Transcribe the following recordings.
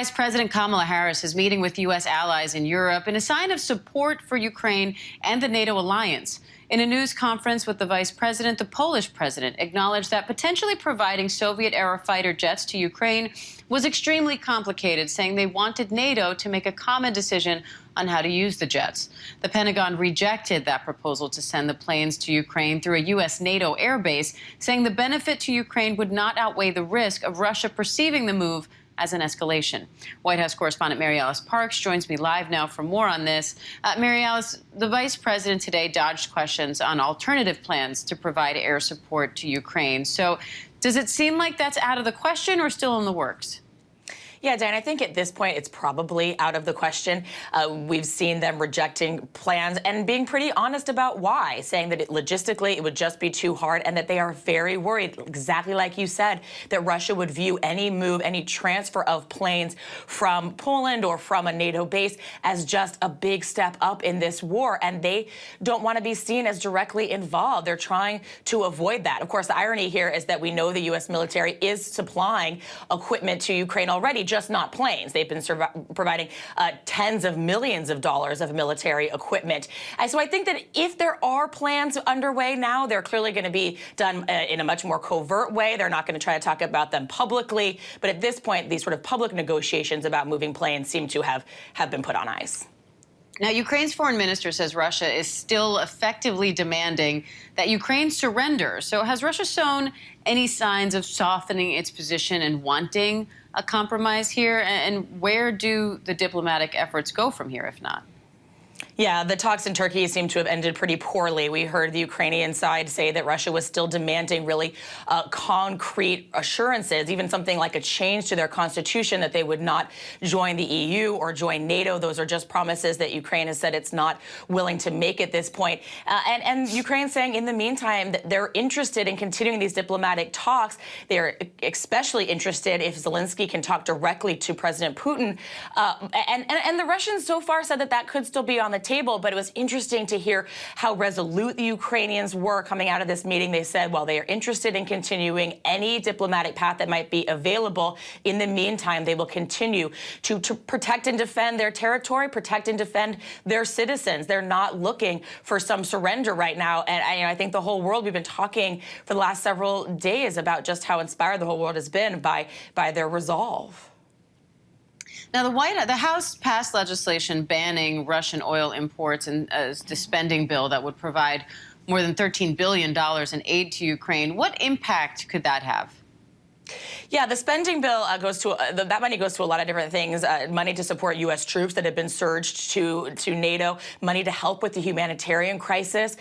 Vice President Kamala Harris is meeting with U.S. allies in Europe in a sign of support for Ukraine and the NATO alliance. In a news conference with the vice president, the Polish president acknowledged that potentially providing Soviet-era fighter jets to Ukraine was extremely complicated, saying they wanted NATO to make a common decision on how to use the jets. The Pentagon rejected that proposal to send the planes to Ukraine through a U.S. NATO airbase, saying the benefit to Ukraine would not outweigh the risk of Russia perceiving the move as an escalation. White House correspondent Mary Alice Parks joins me live now for more on this. Mary Alice, the vice president today dodged questions on alternative plans to provide air support to Ukraine. So does it seem like that's out of the question or still in the works? Yeah, Dan, I think at this point it's probably out of the question. We've seen them rejecting plans and being pretty honest about why, saying that logistically it would just be too hard and that they are very worried, exactly like you said, that Russia would view any move, any transfer of planes from Poland or from a NATO base as just a big step up in this war, and they don't want to be seen as directly involved. They're trying to avoid that. Of course, the irony here is that we know the U.S. military is supplying equipment to Ukraine already, just not planes. They've been providing tens of millions of dollars of military equipment. So I think that if there are plans underway now, they're clearly going to be done in a much more covert way. They're not going to try to talk about them publicly. But at this point, these sort of public negotiations about moving planes seem to have been put on ice. Now, Ukraine's foreign minister says Russia is still effectively demanding that Ukraine surrender. So has Russia shown any signs of softening its position and wanting a compromise here? And where do the diplomatic efforts go from here, if not? Yeah, the talks in Turkey seem to have ended pretty poorly. We heard the Ukrainian side say that Russia was still demanding really concrete assurances, even something like a change to their constitution, that they would not join the EU or join NATO. Those are just promises that Ukraine has said it's not willing to make at this point. And Ukraine saying in the meantime that they're interested in continuing these diplomatic talks. They're especially interested if Zelensky can talk directly to President Putin. And the Russians so far said that that could still be on the table, but it was interesting to hear how resolute the Ukrainians were coming out of this meeting. They said, well, they are interested in continuing any diplomatic path that might be available. In the meantime, they will continue to protect and defend their territory, protect and defend their citizens. They're not looking for some surrender right now. And I think the whole world, we've been talking for the last several days about just how inspired the whole world has been by their resolve. Now, the House passed legislation banning Russian oil imports and the spending bill that would provide more than $13 billion in aid to Ukraine. What impact could that have? Yeah, the spending bill goes to that money goes to a lot of different things. Money to support U.S. troops that have been surged to NATO, money to help with the humanitarian crisis,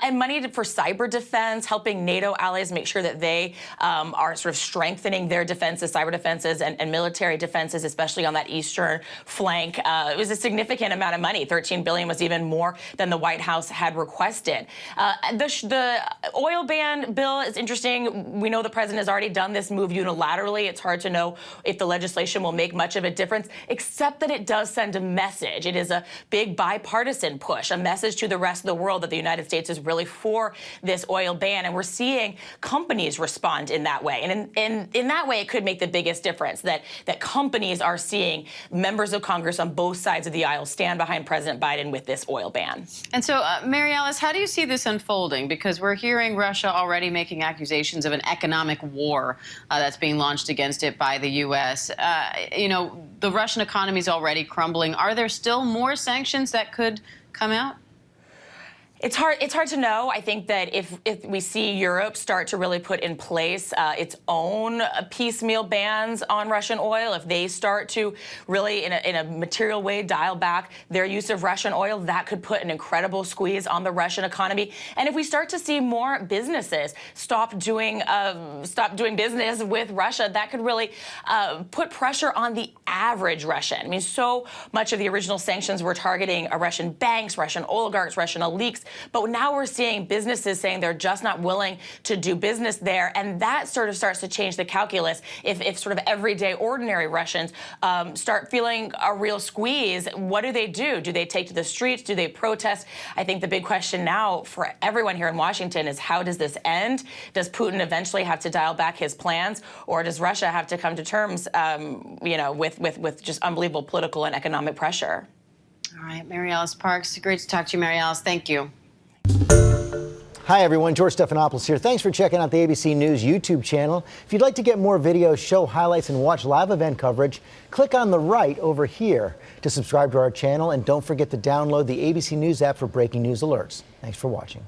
and money for cyber defense, helping NATO allies make sure that they are sort of strengthening their defenses, cyber defenses, and military defenses, especially on that eastern flank. It was a significant amount of money. $13 billion was even more than the White House had requested. The oil ban bill is interesting. We know the president has already done this move unilaterally. It's hard to know if the legislation will make much of a difference, except that it does send a message. It is a big bipartisan push, a message to the rest of the world that the United States is really for this oil ban. And we're seeing companies respond in that way. And in that way, it could make the biggest difference, that companies are seeing members of Congress on both sides of the aisle stand behind President Biden with this oil ban. And so, Mary Alice, how do you see this unfolding? Because we're hearing Russia already making accusations of an economic war that's being launched against it by the U.S. You know, the Russian economy is already crumbling. Are there still more sanctions that could come out? It's hard to know. I think that if we see Europe start to really put in place its own piecemeal bans on Russian oil, if they start to really in a material way dial back their use of Russian oil, that could put an incredible squeeze on the Russian economy. And if we start to see more businesses stop doing business with Russia, that could really put pressure on the average Russian. I mean, so much of the original sanctions were targeting Russian banks, Russian oligarchs, Russian elites. But now we're seeing businesses saying they're just not willing to do business there, and that sort of starts to change the calculus. If sort of everyday, ordinary Russians start feeling a real squeeze, what do? Do they take to the streets? Do they protest? I think the big question now for everyone here in Washington is, how does this end? Does Putin eventually have to dial back his plans, or does Russia have to come to terms, with just unbelievable political and economic pressure? All right, Mary Alice Parks, great to talk to you, Mary Alice. Thank you. Hi, everyone. George Stephanopoulos here. Thanks for checking out the ABC News YouTube channel. If you'd like to get more videos, show highlights, and watch live event coverage, click on the right over here to subscribe to our channel. And don't forget to download the ABC News app for breaking news alerts. Thanks for watching.